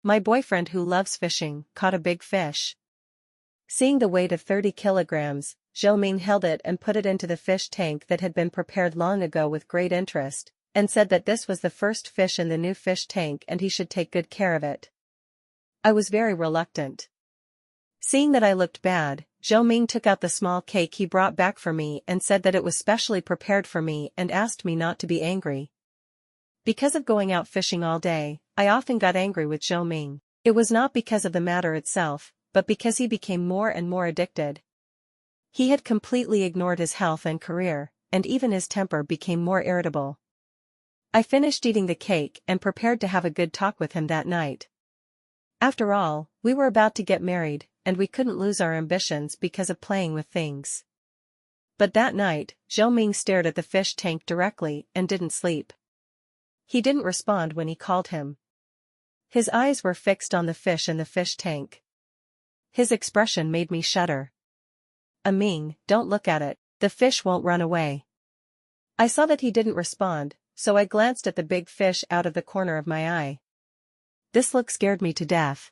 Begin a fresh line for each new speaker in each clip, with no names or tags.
My boyfriend who loves fishing caught a big fish. Seeing the weight of 30 kilograms, Zhou Ming held it and put it into the fish tank that had been prepared long ago with great interest, and said that this was the first fish in the new fish tank and he should take good care of it. I was very reluctant. Seeing that I looked bad, Zhou Ming took out the small cake he brought back for me and said that it was specially prepared for me and asked me not to be angry. Because of going out fishing all day, I often got angry with Zhou Ming. It was not because of the matter itself, but because he became more and more addicted. He had completely ignored his health and career, and even his temper became more irritable. I finished eating the cake and prepared to have a good talk with him that night. After all, we were about to get married, and we couldn't lose our ambitions because of playing with things. But that night, Zhou Ming stared at the fish tank directly and didn't sleep. He didn't respond when he called him. His eyes were fixed on the fish in the fish tank. His expression made me shudder. Ming, don't look at it, the fish won't run away. I saw that he didn't respond, so I glanced at the big fish out of the corner of my eye. This look scared me to death.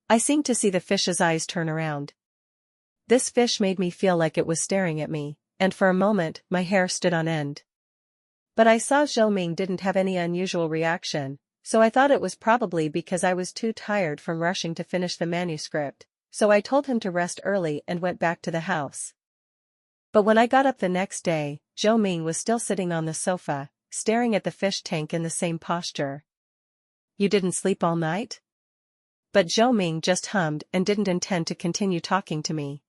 I seemed to see the fish's eyes turn around. This fish made me feel like it was staring at me, and for a moment my hair stood on end. But I saw Zhou Ming didn't have any unusual reaction, so I thought it was probably because I was too tired from rushing to finish the manuscript, so I told him to rest early and went back to the house. But when I got up the next day, Zhou Ming was still sitting on the sofa, staring at the fish tank in the same posture. You didn't sleep all night? But Zhou Ming just hummed and didn't intend to continue talking to me.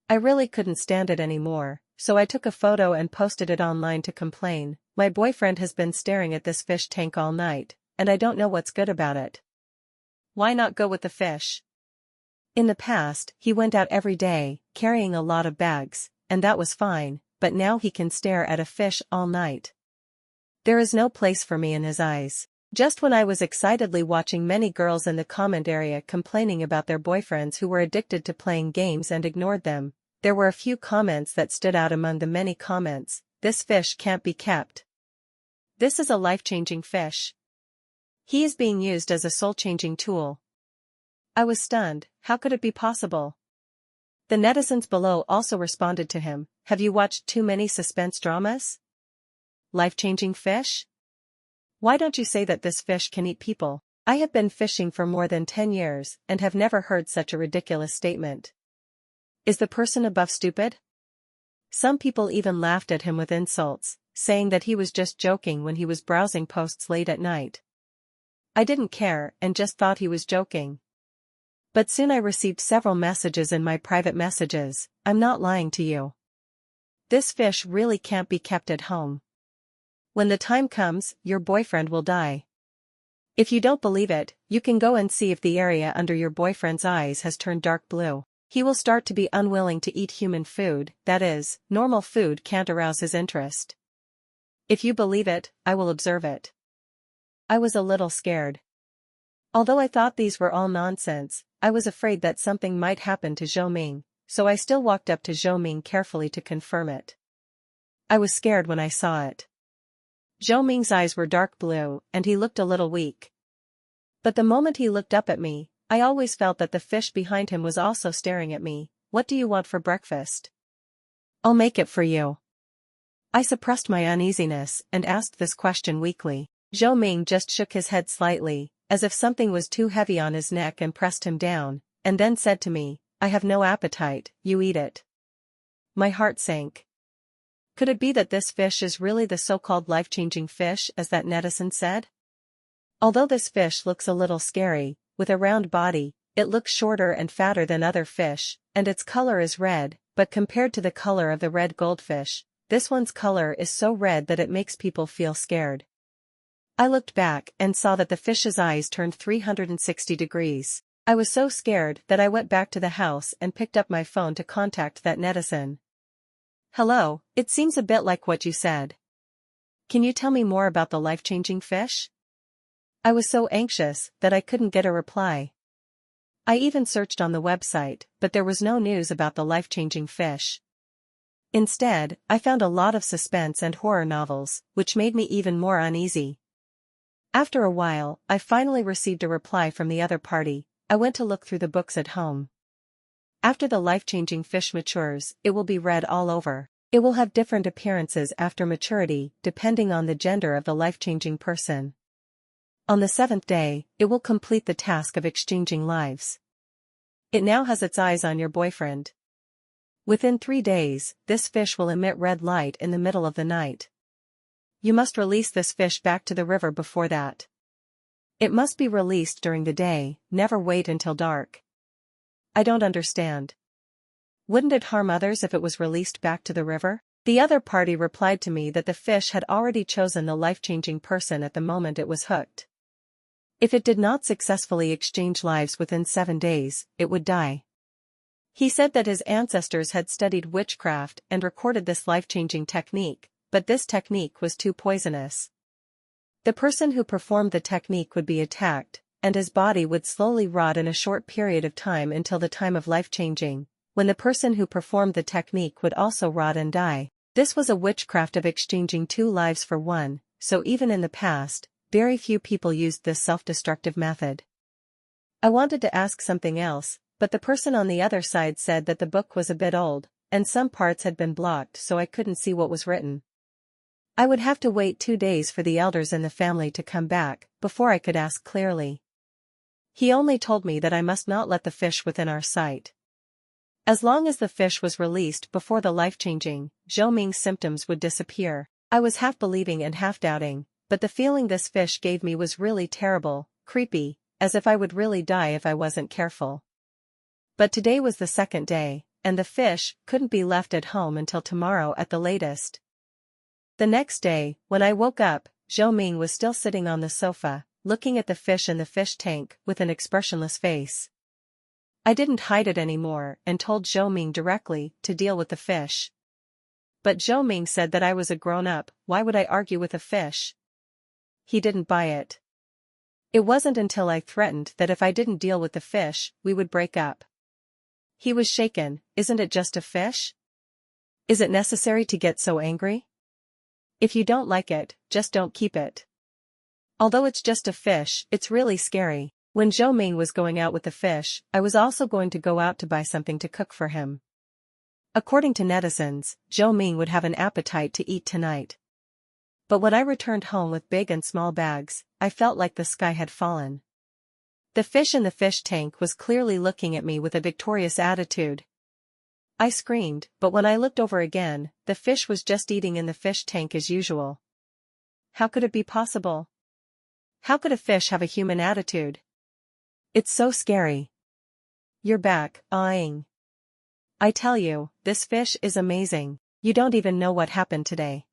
I really couldn't stand it anymore, so I took a photo and posted it online to complain. My boyfriend has been staring at this fish tank all night, and I don't know what's good about it. Why not go with the fish? In the past, he went out every day, carrying a lot of bags, and that was fine, but now he can stare at a fish all night. There is no place for me in his eyes. Just when I was excitedly watching many girls in the comment area complaining about their boyfriends who were addicted to playing games and ignored them, there were a few comments that stood out among the many comments. This fish can't be kept. This is a life-changing fish. He is being used as a soul-changing tool. I was stunned. How could it be possible? The netizens below also responded to him. Have you watched too many suspense dramas? Life-changing fish? Why don't you say that this fish can eat people? I have been fishing for more than 10 years and have never heard such a ridiculous statement. Is the person above stupid? Some people even laughed at him with insults, saying that he was just joking when he was browsing posts late at night. I didn't care and just thought he was joking. But soon I received several messages in my private messages. I'm not lying to you. This fish really can't be kept at home. When the time comes, your boyfriend will die. If you don't believe it, you can go and see if the area under your boyfriend's eyes has turned dark blue. He will start to be unwilling to eat human food, that is, normal food can't arouse his interest. If you believe it, I will observe it. I was a little scared. Although I thought these were all nonsense, I was afraid that something might happen to Zhou Ming, so I still walked up to Zhou Ming carefully to confirm it. I was scared when I saw it. Zhou Ming's eyes were dark blue, and he looked a little weak. But the moment he looked up at me, I always felt that the fish behind him was also staring at me. What do you want for breakfast? I'll make it for you. I suppressed my uneasiness and asked this question weakly. Zhou Ming just shook his head slightly, as if something was too heavy on his neck and pressed him down, and then said to me, I have no appetite, you eat it. My heart sank. Could it be that this fish is really the so-called life-changing fish as that netizen said? Although this fish looks a little scary, with a round body, it looks shorter and fatter than other fish, and its color is red, but compared to the color of the red goldfish, this one's color is so red that it makes people feel scared. I looked back and saw that the fish's eyes turned 360 degrees. I was so scared that I went back to the house and picked up my phone to contact that netizen. Hello, it seems a bit like what you said. Can you tell me more about the life-changing fish? I was so anxious that I couldn't get a reply. I even searched on the website, but there was no news about the life-changing fish. Instead, I found a lot of suspense and horror novels, which made me even more uneasy. After a while, I finally received a reply from the other party. I went to look through the books at home. After the life-changing fish matures, it will be red all over. It will have different appearances after maturity, depending on the gender of the life-changing person. On the 7th day, it will complete the task of exchanging lives. It now has its eyes on your boyfriend. Within 3 days, this fish will emit red light in the middle of the night. You must release this fish back to the river before that. It must be released during the day, never wait until dark. I don't understand. Wouldn't it harm others if it was released back to the river? The other party replied to me that the fish had already chosen the life-changing person at the moment it was hooked. If it did not successfully exchange lives within 7 days, it would die. He said that his ancestors had studied witchcraft and recorded this life-changing technique, but this technique was too poisonous. The person who performed the technique would be attacked, and his body would slowly rot in a short period of time until the time of life-changing, when the person who performed the technique would also rot and die. This was a witchcraft of exchanging 2 lives for 1, so even in the past, very few people used this self-destructive method. I wanted to ask something else, but the person on the other side said that the book was a bit old, and some parts had been blocked so I couldn't see what was written. I would have to wait 2 days for the elders in the family to come back, before I could ask clearly. He only told me that I must not let the fish within our sight. As long as the fish was released before the life-changing, Zhou Ming's symptoms would disappear. I was half believing and half doubting, but the feeling this fish gave me was really terrible, creepy, as if I would really die if I wasn't careful. But today was the 2nd day, and the fish couldn't be left at home until tomorrow at the latest. The next day, when I woke up, Zhou Ming was still sitting on the sofa, looking at the fish in the fish tank with an expressionless face. I didn't hide it anymore and told Zhou Ming directly to deal with the fish. But Zhou Ming said that I was a grown-up, why would I argue with a fish? He didn't buy it. It wasn't until I threatened that if I didn't deal with the fish, we would break up. He was shaken. Isn't it just a fish? Is it necessary to get so angry? If you don't like it, just don't keep it. Although it's just a fish, it's really scary. When Zhou Ming was going out with the fish, I was also going to go out to buy something to cook for him. According to netizens, Zhou Ming would have an appetite to eat tonight. But when I returned home with big and small bags, I felt like the sky had fallen. The fish in the fish tank was clearly looking at me with a victorious attitude. I screamed, but when I looked over again, the fish was just eating in the fish tank as usual. How could it be possible? How could a fish have a human attitude? It's so scary. You're back, eyeing. I tell you, this fish is amazing. You don't even know what happened today.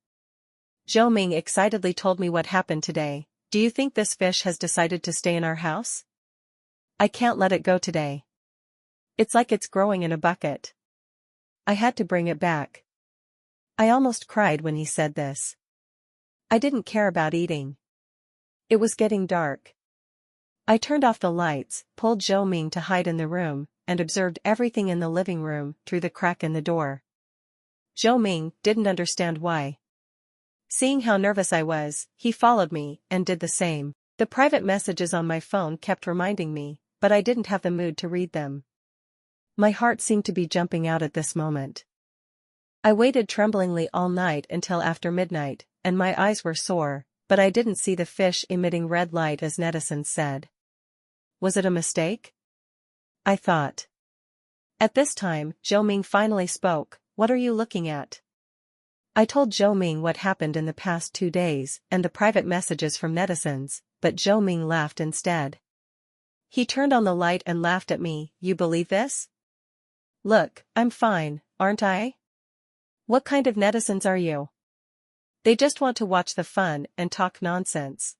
Zhou Ming excitedly told me what happened today. Do you think this fish has decided to stay in our house? I can't let it go today. It's like it's growing in a bucket. I had to bring it back. I almost cried when he said this. I didn't care about eating. It was getting dark. I turned off the lights, pulled Zhou Ming to hide in the room, and observed everything in the living room through the crack in the door. Zhou Ming didn't understand why. Seeing how nervous I was, he followed me and did the same. The private messages on my phone kept reminding me, but I didn't have the mood to read them. My heart seemed to be jumping out at this moment. I waited tremblingly all night until after midnight, and my eyes were sore, but I didn't see the fish emitting red light as netizens said. Was it a mistake? I thought. At this time, Zhou Ming finally spoke. What are you looking at? I told Zhou Ming what happened in the past 2 days and the private messages from netizens, but Zhou Ming laughed instead. He turned on the light and laughed at me. You believe this? Look, I'm fine, aren't I? What kind of netizens are you? They just want to watch the fun and talk nonsense.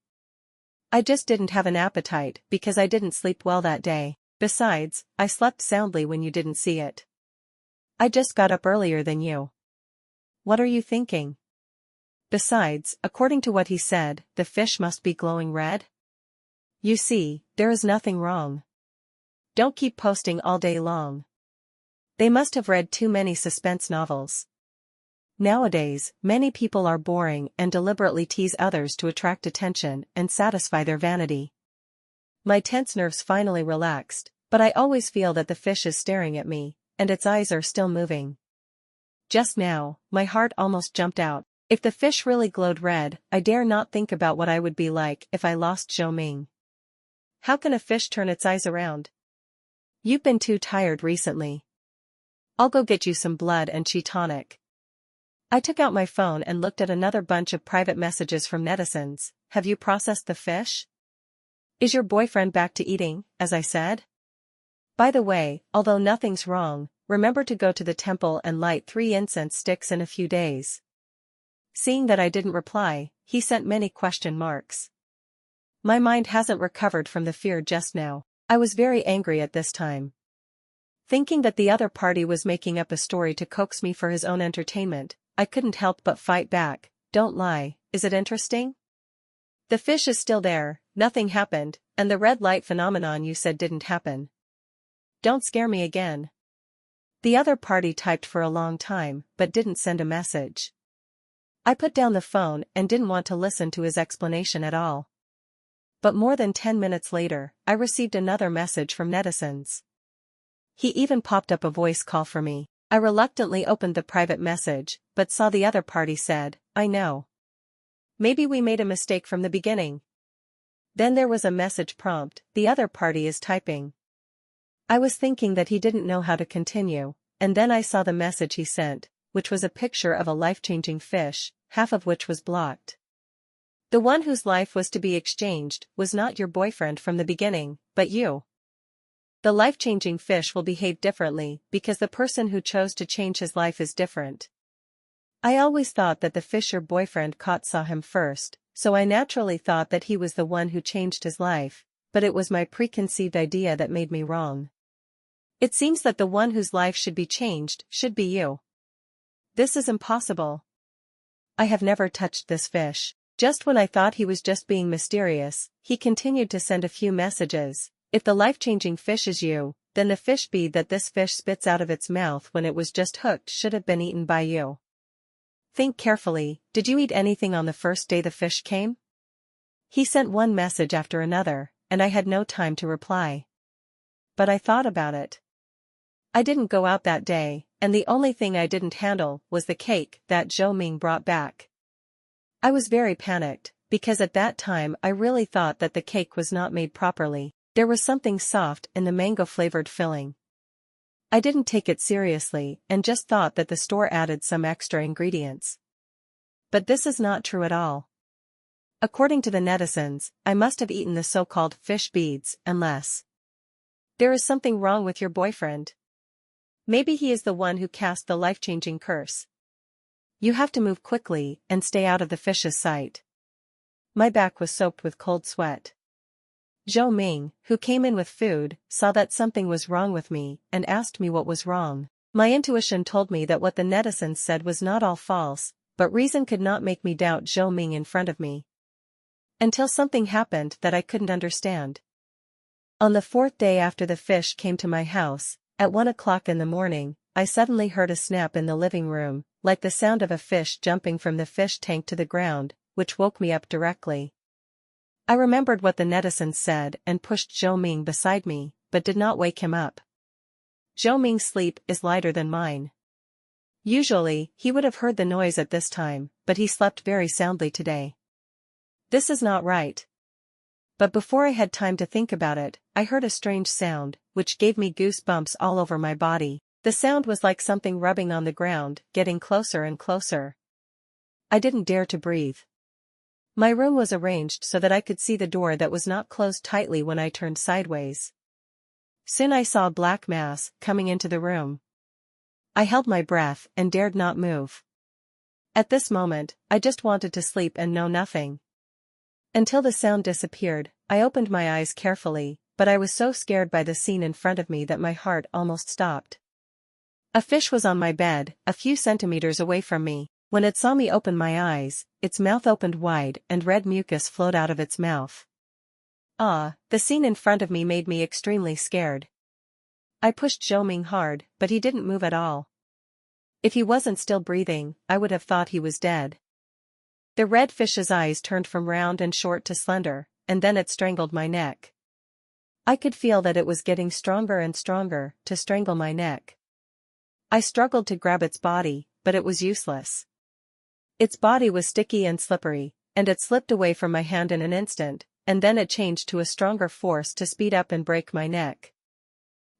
I just didn't have an appetite because I didn't sleep well that day. Besides, I slept soundly when you didn't see it. I just got up earlier than you. What are you thinking? Besides, according to what he said, the fish must be glowing red? You see, there is nothing wrong. Don't keep posting all day long. They must have read too many suspense novels. Nowadays, many people are boring and deliberately tease others to attract attention and satisfy their vanity. My tense nerves finally relaxed, but I always feel that the fish is staring at me, and its eyes are still moving. Just now, my heart almost jumped out. If the fish really glowed red, I dare not think about what I would be like if I lost Zhou Ming. How can a fish turn its eyes around? You've been too tired recently. I'll go get you some blood and chi tonic. I took out my phone and looked at another bunch of private messages from netizens. Have you processed the fish? Is your boyfriend back to eating, as I said? By the way, although nothing's wrong, remember to go to the temple and light 3 incense sticks in a few days. Seeing that I didn't reply, he sent many question marks. My mind hasn't recovered from the fear just now. I was very angry at this time. Thinking that the other party was making up a story to coax me for his own entertainment, I couldn't help but fight back. Don't lie, is it interesting? The fish is still there, nothing happened, and the red light phenomenon you said didn't happen. Don't scare me again. The other party typed for a long time, but didn't send a message. I put down the phone and didn't want to listen to his explanation at all. But more than 10 minutes later, I received another message from netizens. He even popped up a voice call for me. I reluctantly opened the private message, but saw the other party said, I know. Maybe we made a mistake from the beginning. Then there was a message prompt, the other party is typing. I was thinking that he didn't know how to continue, and then I saw the message he sent, which was a picture of a life-changing fish, half of which was blocked. The one whose life was to be exchanged was not your boyfriend from the beginning, but you. The life-changing fish will behave differently because the person who chose to change his life is different. I always thought that the fish your boyfriend caught saw him first, so I naturally thought that he was the one who changed his life, but it was my preconceived idea that made me wrong. It seems that the one whose life should be changed should be you. This is impossible. I have never touched this fish. Just when I thought he was just being mysterious, he continued to send a few messages. If the life-changing fish is you, then the fish bead that this fish spits out of its mouth when it was just hooked should have been eaten by you. Think carefully, did you eat anything on the first day the fish came? He sent one message after another, and I had no time to reply. But I thought about it. I didn't go out that day, and the only thing I didn't handle was the cake that Zhou Ming brought back. I was very panicked, because at that time I really thought that the cake was not made properly. There was something soft in the mango-flavored filling. I didn't take it seriously and just thought that the store added some extra ingredients. But this is not true at all. According to the netizens, I must have eaten the so-called fish beads, unless there is something wrong with your boyfriend. Maybe he is the one who cast the life-changing curse. You have to move quickly and stay out of the fish's sight. My back was soaked with cold sweat. Zhou Ming, who came in with food, saw that something was wrong with me and asked me what was wrong. My intuition told me that what the netizens said was not all false, but reason could not make me doubt Zhou Ming in front of me. Until something happened that I couldn't understand. On the 4th day after the fish came to my house, at 1 o'clock in the morning, I suddenly heard a snap in the living room, like the sound of a fish jumping from the fish tank to the ground, which woke me up directly. I remembered what the netizens said and pushed Zhou Ming beside me, but did not wake him up. Zhou Ming's sleep is lighter than mine. Usually, he would have heard the noise at this time, but he slept very soundly today. This is not right. But before I had time to think about it, I heard a strange sound, which gave me goosebumps all over my body. The sound was like something rubbing on the ground, getting closer and closer. I didn't dare to breathe. My room was arranged so that I could see the door that was not closed tightly when I turned sideways. Soon I saw a black mass coming into the room. I held my breath and dared not move. At this moment, I just wanted to sleep and know nothing. Until the sound disappeared, I opened my eyes carefully, but I was so scared by the scene in front of me that my heart almost stopped. A fish was on my bed, a few centimeters away from me. When it saw me open my eyes, its mouth opened wide and red mucus flowed out of its mouth. The scene in front of me made me extremely scared. I pushed Zhou Ming hard, but he didn't move at all. If he wasn't still breathing, I would have thought he was dead. The red fish's eyes turned from round and short to slender, and then it strangled my neck. I could feel that it was getting stronger and stronger to strangle my neck. I struggled to grab its body, but it was useless. Its body was sticky and slippery, and it slipped away from my hand in an instant, and then it changed to a stronger force to speed up and break my neck.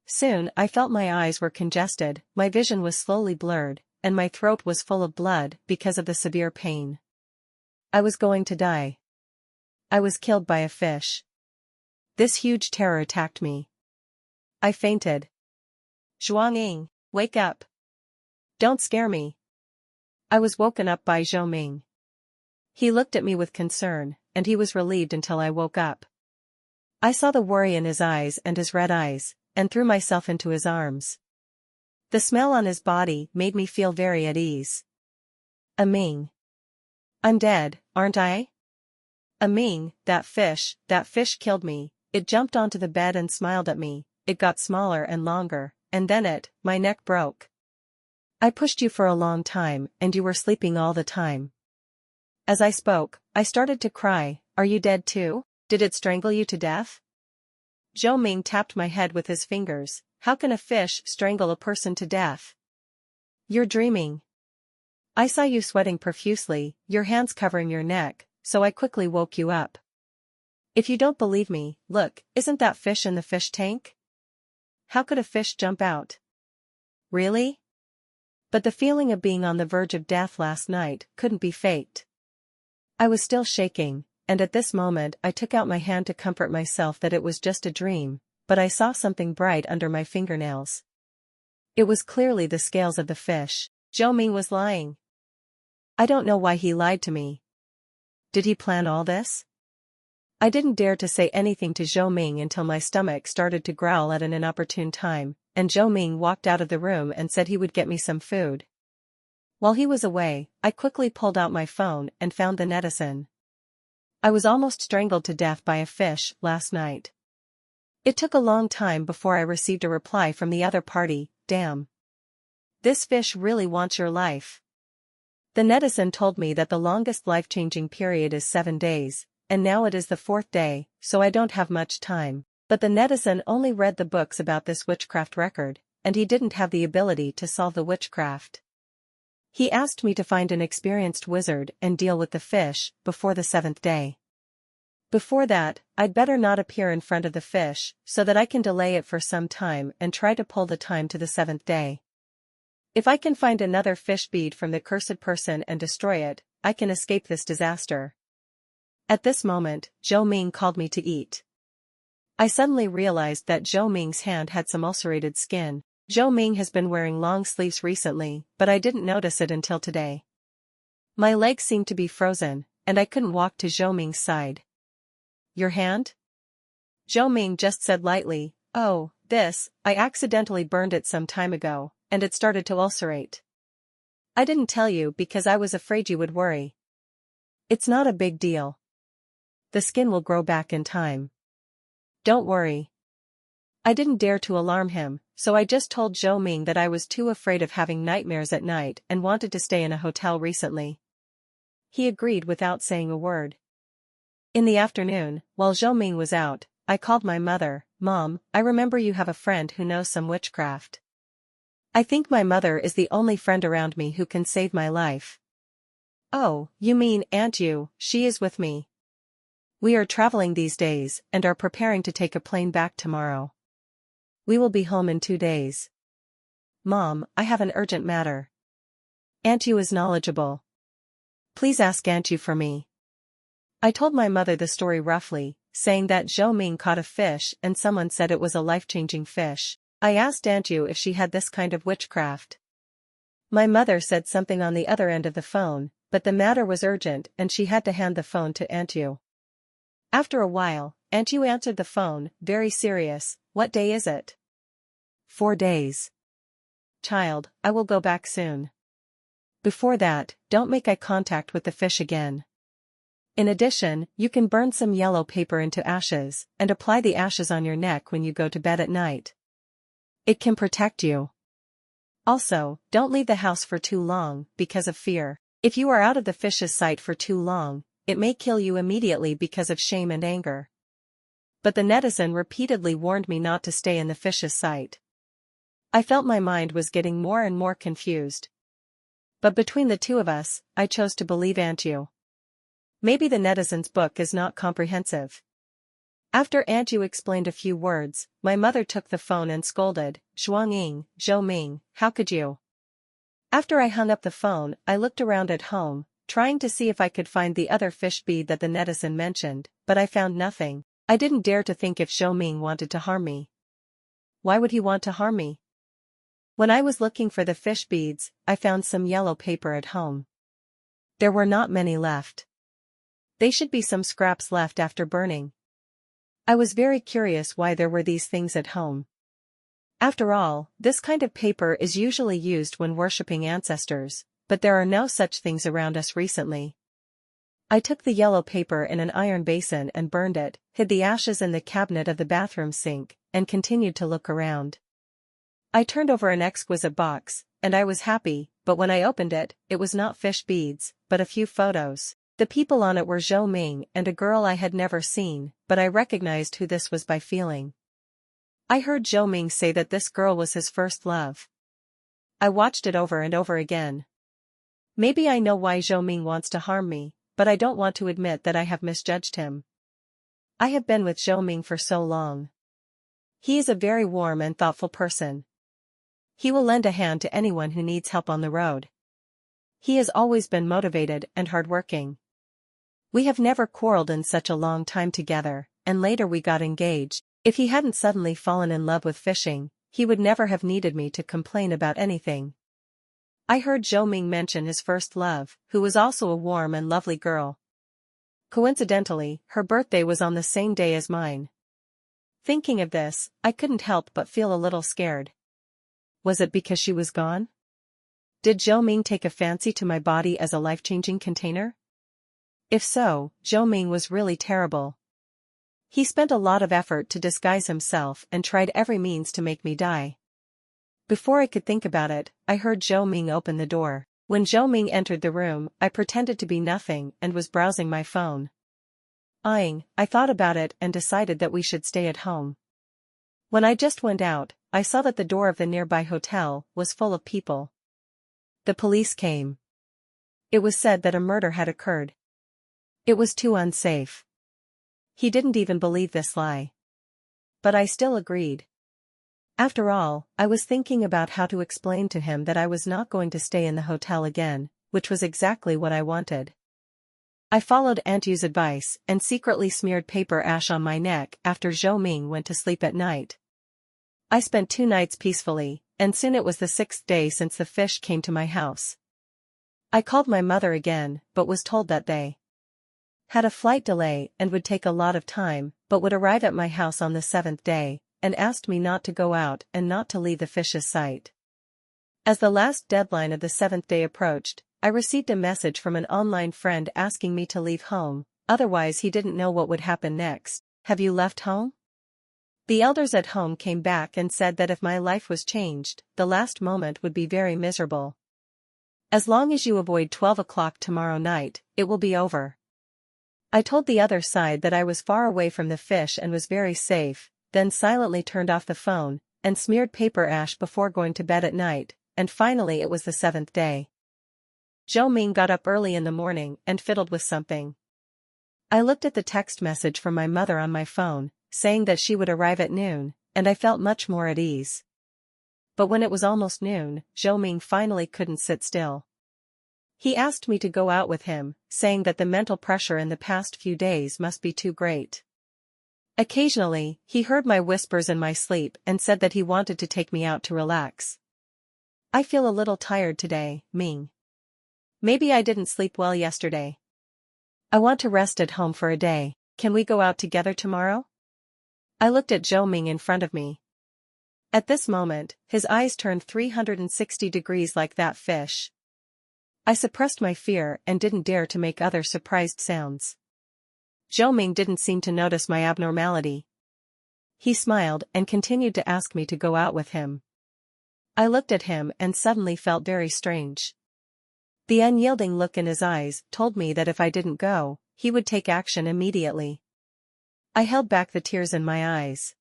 Soon I felt my eyes were congested, my vision was slowly blurred, and my throat was full of blood because of the severe pain. I was going to die. I was killed by a fish. This huge terror attacked me. I fainted. Zhuangying, wake up. Don't scare me. I was woken up by Zhou Ming. He looked at me with concern, and he was relieved until I woke up. I saw the worry in his eyes and his red eyes, and threw myself into his arms. The smell on his body made me feel very at ease. Ming. I'm dead, aren't I? Ming, that fish killed me. It jumped onto the bed and smiled at me. It got smaller and longer, and then my neck broke. I pushed you for a long time, and you were sleeping all the time. As I spoke, I started to cry. Are you dead too? Did it strangle you to death? Zhou Ming tapped my head with his fingers. How can a fish strangle a person to death? You're dreaming. I saw you sweating profusely, your hands covering your neck, so I quickly woke you up. If you don't believe me, look, isn't that fish in the fish tank? How could a fish jump out? Really? But the feeling of being on the verge of death last night couldn't be faked. I was still shaking, and at this moment I took out my hand to comfort myself that it was just a dream, but I saw something bright under my fingernails. It was clearly the scales of the fish. Zhou Ming was lying. I don't know why he lied to me. Did he plan all this? I didn't dare to say anything to Zhou Ming until my stomach started to growl at an inopportune time, and Zhou Ming walked out of the room and said he would get me some food. While he was away, I quickly pulled out my phone and found the netizen. I was almost strangled to death by a fish last night. It took a long time before I received a reply from the other party. Damn. This fish really wants your life. The netizen told me that the longest life-changing period is 7 days, and now it is the 4th day, so I don't have much time. But the netizen only read the books about this witchcraft record, and he didn't have the ability to solve the witchcraft. He asked me to find an experienced wizard and deal with the fish before the 7th day. Before that, I'd better not appear in front of the fish so that I can delay it for some time and try to pull the time to the 7th day. If I can find another fish bead from the cursed person and destroy it, I can escape this disaster. At this moment, Zhou Ming called me to eat. I suddenly realized that Zhou Ming's hand had some ulcerated skin. Zhou Ming has been wearing long sleeves recently, but I didn't notice it until today. My legs seemed to be frozen, and I couldn't walk to Zhou Ming's side. Your hand? Zhou Ming just said lightly, oh, I accidentally burned it some time ago, and it started to ulcerate. I didn't tell you because I was afraid you would worry. It's not a big deal. The skin will grow back in time. Don't worry. I didn't dare to alarm him, so I just told Zhou Ming that I was too afraid of having nightmares at night and wanted to stay in a hotel recently. He agreed without saying a word. In the afternoon, while Zhou Ming was out, I called my mother. Mom, I remember you have a friend who knows some witchcraft. I think my mother is the only friend around me who can save my life. Oh, you mean Aunt Yu? She is with me. We are traveling these days and are preparing to take a plane back tomorrow. We will be home in 2 days. Mom, I have an urgent matter. Aunt Yu is knowledgeable. Please ask Aunt Yu for me. I told my mother the story roughly, saying that Zhou Ming caught a fish and someone said it was a life-changing fish. I asked Aunt Yu if she had this kind of witchcraft. My mother said something on the other end of the phone, but the matter was urgent and she had to hand the phone to Aunt Yu. After a while, Aunt Yu answered the phone, very serious. What day is it? 4 days. Child, I will go back soon. Before that, don't make eye contact with the fish again. In addition, you can burn some yellow paper into ashes, and apply the ashes on your neck when you go to bed at night. It can protect you. Also, don't leave the house for too long, because of fear. If you are out of the fish's sight for too long, it may kill you immediately because of shame and anger. But the netizen repeatedly warned me not to stay in the fish's sight. I felt my mind was getting more and more confused. But between the two of us, I chose to believe Aunt Yu. Maybe the netizen's book is not comprehensive. After Aunt Yu explained a few words, my mother took the phone and scolded, "Zhuangying, Zhou Ming, how could you?" After I hung up the phone, I looked around at home, trying to see if I could find the other fish bead that the netizen mentioned, but I found nothing. I didn't dare to think if Zhou Ming wanted to harm me. Why would he want to harm me? When I was looking for the fish beads, I found some yellow paper at home. There were not many left. They should be some scraps left after burning. I was very curious why there were these things at home. After all, this kind of paper is usually used when worshipping ancestors, but there are no such things around us recently. I took the yellow paper in an iron basin and burned it, hid the ashes in the cabinet of the bathroom sink, and continued to look around. I turned over an exquisite box, and I was happy, but when I opened it, it was not fish beads, but a few photos. The people on it were Zhou Ming and a girl I had never seen, but I recognized who this was by feeling. I heard Zhou Ming say that this girl was his first love. I watched it over and over again. Maybe I know why Zhou Ming wants to harm me, but I don't want to admit that I have misjudged him. I have been with Zhou Ming for so long. He is a very warm and thoughtful person. He will lend a hand to anyone who needs help on the road. He has always been motivated and hardworking. We have never quarreled in such a long time together, and later we got engaged. If he hadn't suddenly fallen in love with fishing, he would never have needed me to complain about anything. I heard Zhou Ming mention his first love, who was also a warm and lovely girl. Coincidentally, her birthday was on the same day as mine. Thinking of this, I couldn't help but feel a little scared. Was it because she was gone? Did Zhou Ming take a fancy to my body as a life-changing container? If so, Zhou Ming was really terrible. He spent a lot of effort to disguise himself and tried every means to make me die. Before I could think about it, I heard Zhou Ming open the door. When Zhou Ming entered the room, I pretended to be nothing and was browsing my phone. I thought about it and decided that we should stay at home. When I just went out, I saw that the door of the nearby hotel was full of people. The police came. It was said that a murder had occurred. It was too unsafe. He didn't even believe this lie. But I still agreed. After all, I was thinking about how to explain to him that I was not going to stay in the hotel again, which was exactly what I wanted. I followed Aunt Yu's advice and secretly smeared paper ash on my neck after Zhou Ming went to sleep at night. I spent 2 nights peacefully, and soon it was the 6th day since the fish came to my house. I called my mother again, but was told that they had a flight delay and would take a lot of time, but would arrive at my house on the 7th day, and asked me not to go out and not to leave the fish's sight. As the last deadline of the 7th day approached, I received a message from an online friend asking me to leave home, otherwise he didn't know what would happen next. Have you left home? The elders at home came back and said that if my life was changed, the last moment would be very miserable. As long as you avoid 12 o'clock tomorrow night, it will be over. I told the other side that I was far away from the fish and was very safe, then silently turned off the phone, and smeared paper ash before going to bed at night, and finally it was the 7th day. Zhou Ming got up early in the morning and fiddled with something. I looked at the text message from my mother on my phone, saying that she would arrive at noon, and I felt much more at ease. But when it was almost noon, Zhou Ming finally couldn't sit still. He asked me to go out with him, saying that the mental pressure in the past few days must be too great. Occasionally, he heard my whispers in my sleep and said that he wanted to take me out to relax. I feel a little tired today, Ming. Maybe I didn't sleep well yesterday. I want to rest at home for a day. Can we go out together tomorrow? I looked at Zhou Ming in front of me. At this moment, his eyes turned 360 degrees like that fish. I suppressed my fear and didn't dare to make other surprised sounds. Zhou Ming didn't seem to notice my abnormality. He smiled and continued to ask me to go out with him. I looked at him and suddenly felt very strange. The unyielding look in his eyes told me that if I didn't go, he would take action immediately. I held back the tears in my eyes.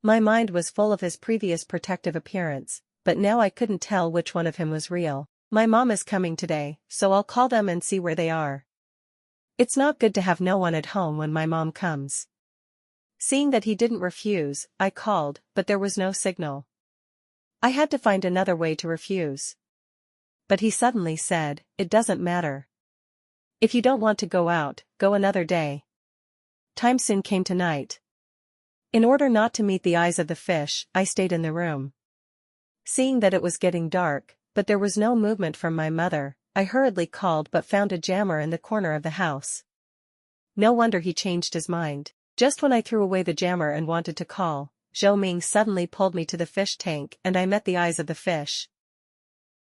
My mind was full of his previous protective appearance, but now I couldn't tell which one of him was real. My mom is coming today, so I'll call them and see where they are. It's not good to have no one at home when my mom comes. Seeing that he didn't refuse, I called, but there was no signal. I had to find another way to refuse. But he suddenly said, "It doesn't matter. If you don't want to go out, go another day." Time soon came to night. In order not to meet the eyes of the fish, I stayed in the room. Seeing that it was getting dark, but there was no movement from my mother, I hurriedly called but found a jammer in the corner of the house. No wonder he changed his mind. Just when I threw away the jammer and wanted to call, Zhou Ming suddenly pulled me to the fish tank and I met the eyes of the fish.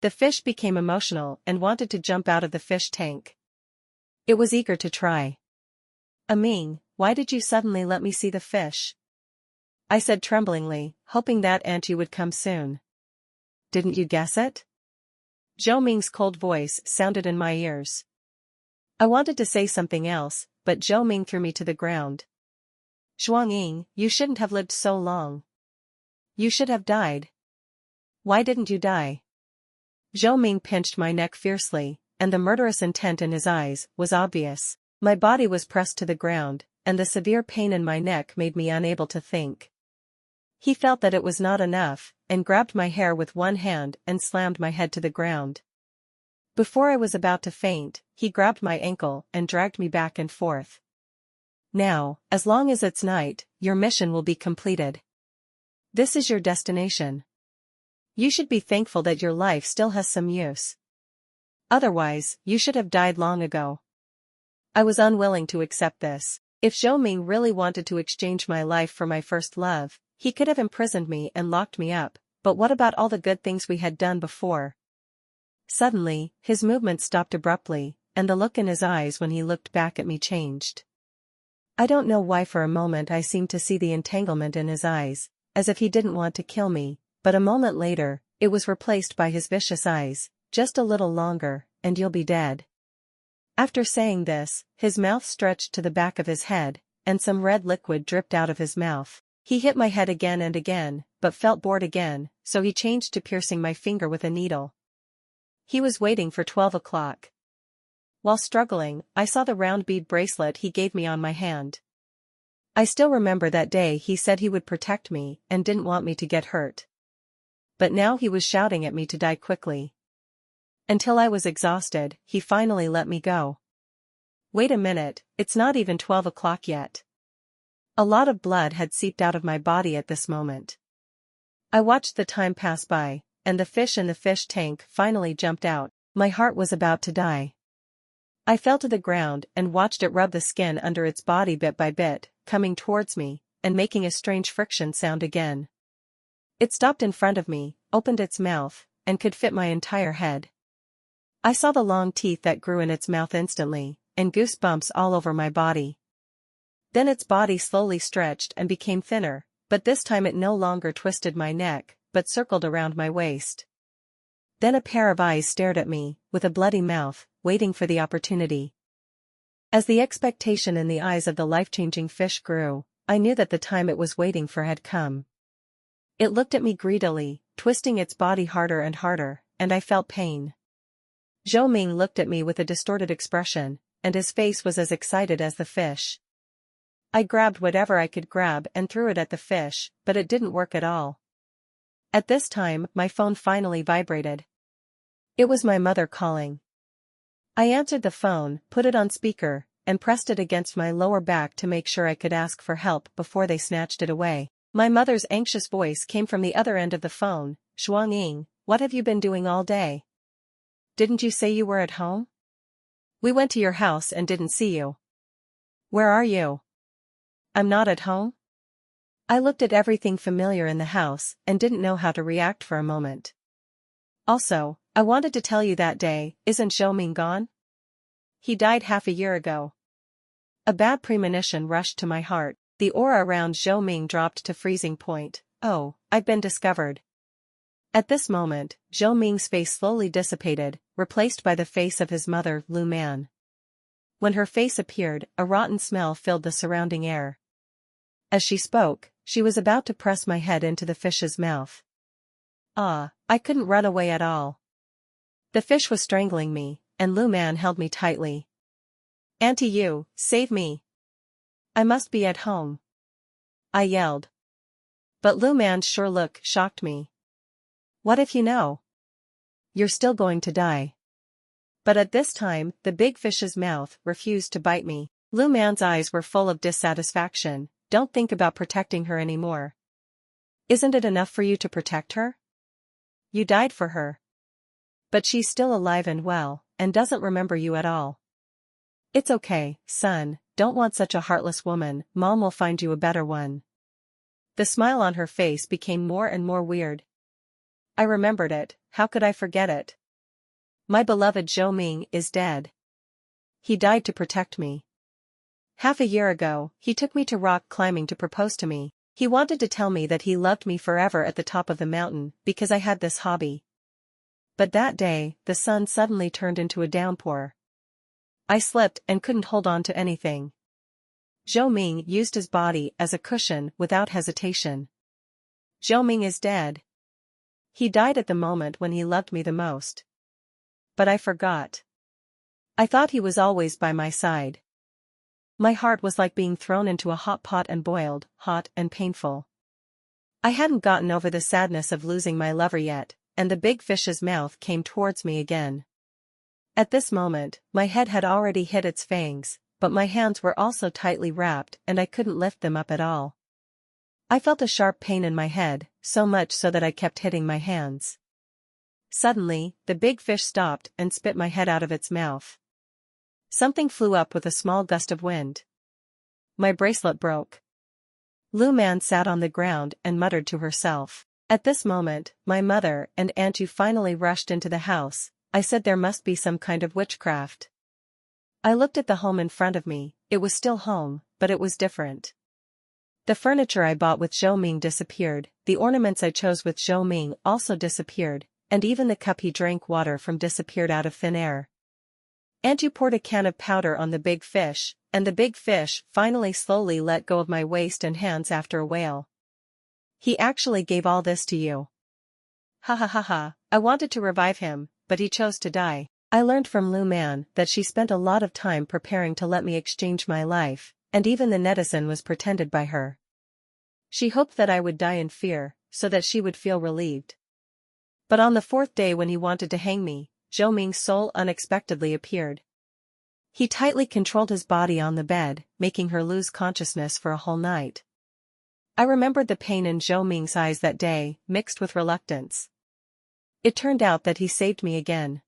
The fish became emotional and wanted to jump out of the fish tank. It was eager to try. "Ming, why did you suddenly let me see the fish?" I said tremblingly, hoping that Aunt you would come soon. "Didn't you guess it?" Zhou Ming's cold voice sounded in my ears. I wanted to say something else, but Zhou Ming threw me to the ground. "Zhuang, you shouldn't have lived so long. You should have died. Why didn't you die?" Zhou Ming pinched my neck fiercely, and the murderous intent in his eyes was obvious. My body was pressed to the ground, and the severe pain in my neck made me unable to think. He felt that it was not enough, and grabbed my hair with one hand and slammed my head to the ground. Before I was about to faint, he grabbed my ankle and dragged me back and forth. "Now, as long as it's night, your mission will be completed. This is your destination. You should be thankful that your life still has some use. Otherwise, you should have died long ago." I was unwilling to accept this. If Zhou Ming really wanted to exchange my life for my first love, he could have imprisoned me and locked me up, but what about all the good things we had done before? Suddenly, his movement stopped abruptly, and the look in his eyes when he looked back at me changed. I don't know why for a moment I seemed to see the entanglement in his eyes, as if he didn't want to kill me, but a moment later, it was replaced by his vicious eyes, "Just a little longer, and you'll be dead." After saying this, his mouth stretched to the back of his head, and some red liquid dripped out of his mouth. He hit my head again and again, but felt bored again, so he changed to piercing my finger with a needle. He was waiting for 12 o'clock. While struggling, I saw the round bead bracelet he gave me on my hand. I still remember that day he said he would protect me and didn't want me to get hurt. But now he was shouting at me to die quickly. Until I was exhausted, he finally let me go. Wait a minute, it's not even 12 o'clock yet. A lot of blood had seeped out of my body at this moment. I watched the time pass by, and the fish in the fish tank finally jumped out. My heart was about to die. I fell to the ground and watched it rub the skin under its body bit by bit, coming towards me, and making a strange friction sound again. It stopped in front of me, opened its mouth, and could fit my entire head. I saw the long teeth that grew in its mouth instantly, and goosebumps all over my body. Then its body slowly stretched and became thinner, but this time it no longer twisted my neck, but circled around my waist. Then a pair of eyes stared at me, with a bloody mouth, waiting for the opportunity. As the expectation in the eyes of the life-changing fish grew, I knew that the time it was waiting for had come. It looked at me greedily, twisting its body harder and harder, and I felt pain. Zhou Ming looked at me with a distorted expression, and his face was as excited as the fish. I grabbed whatever I could grab and threw it at the fish, but it didn't work at all. At this time, my phone finally vibrated. It was my mother calling. I answered the phone, put it on speaker, and pressed it against my lower back to make sure I could ask for help before they snatched it away. My mother's anxious voice came from the other end of the phone. "Zhuang, what have you been doing all day? Didn't you say you were at home? We went to your house and didn't see you. Where are you?" "I'm not at home." I looked at everything familiar in the house and didn't know how to react for a moment. "Also, I wanted to tell you that day, isn't Zhou Ming gone? He died half a year ago." A bad premonition rushed to my heart. The aura around Zhou Ming dropped to freezing point. "Oh, I've been discovered." At this moment, Zhou Ming's face slowly dissipated, replaced by the face of his mother, Lu Man. When her face appeared, a rotten smell filled the surrounding air. As she spoke, she was about to press my head into the fish's mouth. I couldn't run away at all. The fish was strangling me, and Lu Man held me tightly. "Auntie Yu, save me! I must be at home!" I yelled. But Lu Man's sure look shocked me. "What if you know? You're still going to die." But at this time, the big fish's mouth refused to bite me. Lu Man's eyes were full of dissatisfaction. "Don't think about protecting her anymore. Isn't it enough for you to protect her? You died for her. But she's still alive and well, and doesn't remember you at all. It's okay, son, don't want such a heartless woman, Mom will find you a better one." The smile on her face became more and more weird. I remembered it, how could I forget it? My beloved Zhou Ming is dead. He died to protect me. Half a year ago, he took me to rock climbing to propose to me. He wanted to tell me that he loved me forever at the top of the mountain, because I had this hobby. But that day, the sun suddenly turned into a downpour. I slipped and couldn't hold on to anything. Zhou Ming used his body as a cushion without hesitation. Zhou Ming is dead. He died at the moment when he loved me the most. But I forgot. I thought he was always by my side. My heart was like being thrown into a hot pot and boiled, hot and painful. I hadn't gotten over the sadness of losing my lover yet, and the big fish's mouth came towards me again. At this moment, my head had already hit its fangs, but my hands were also tightly wrapped and I couldn't lift them up at all. I felt a sharp pain in my head, so much so that I kept hitting my hands. Suddenly, the big fish stopped and spit my head out of its mouth. Something flew up with a small gust of wind. My bracelet broke. Lu Man sat on the ground and muttered to herself. At this moment, my mother and Aunt Yu finally rushed into the house. I said there must be some kind of witchcraft. I looked at the home in front of me. It was still home, but it was different. The furniture I bought with Zhou Ming disappeared, the ornaments I chose with Zhou Ming also disappeared, and even the cup he drank water from disappeared out of thin air. Aunt Yu poured a can of powder on the big fish, and the big fish finally slowly let go of my waist and hands after a wail. "He actually gave all this to you." "Ha ha ha ha, I wanted to revive him, but he chose to die." I learned from Lu Man that she spent a lot of time preparing to let me exchange my life, and even the netizen was pretended by her. She hoped that I would die in fear, so that she would feel relieved. But on the fourth day when he wanted to hang me, Zhou Ming's soul unexpectedly appeared. He tightly controlled his body on the bed, making her lose consciousness for a whole night. I remembered the pain in Zhou Ming's eyes that day, mixed with reluctance. It turned out that he saved me again.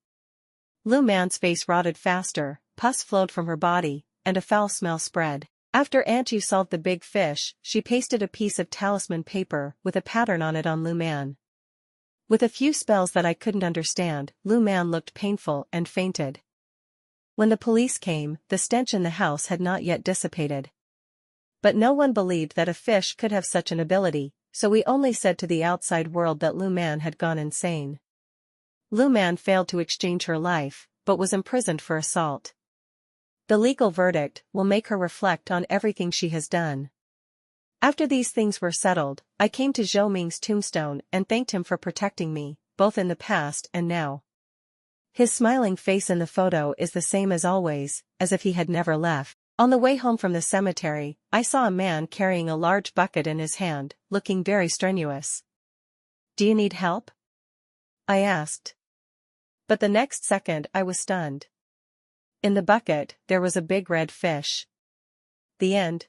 Lu Man's face rotted faster, pus flowed from her body, and a foul smell spread. After Aunt Yu solved the big fish, she pasted a piece of talisman paper with a pattern on it on Lu Man. With a few spells that I couldn't understand, Lu Man looked painful and fainted. When the police came, the stench in the house had not yet dissipated. But no one believed that a fish could have such an ability, so we only said to the outside world that Lu Man had gone insane. Lu Man failed to exchange her life, but was imprisoned for assault. The legal verdict will make her reflect on everything she has done. After these things were settled, I came to Zhou Ming's tombstone and thanked him for protecting me, both in the past and now. His smiling face in the photo is the same as always, as if he had never left. On the way home from the cemetery, I saw a man carrying a large bucket in his hand, looking very strenuous. "Do you need help?" I asked. But the next second I was stunned. In the bucket, there was a big red fish. The end.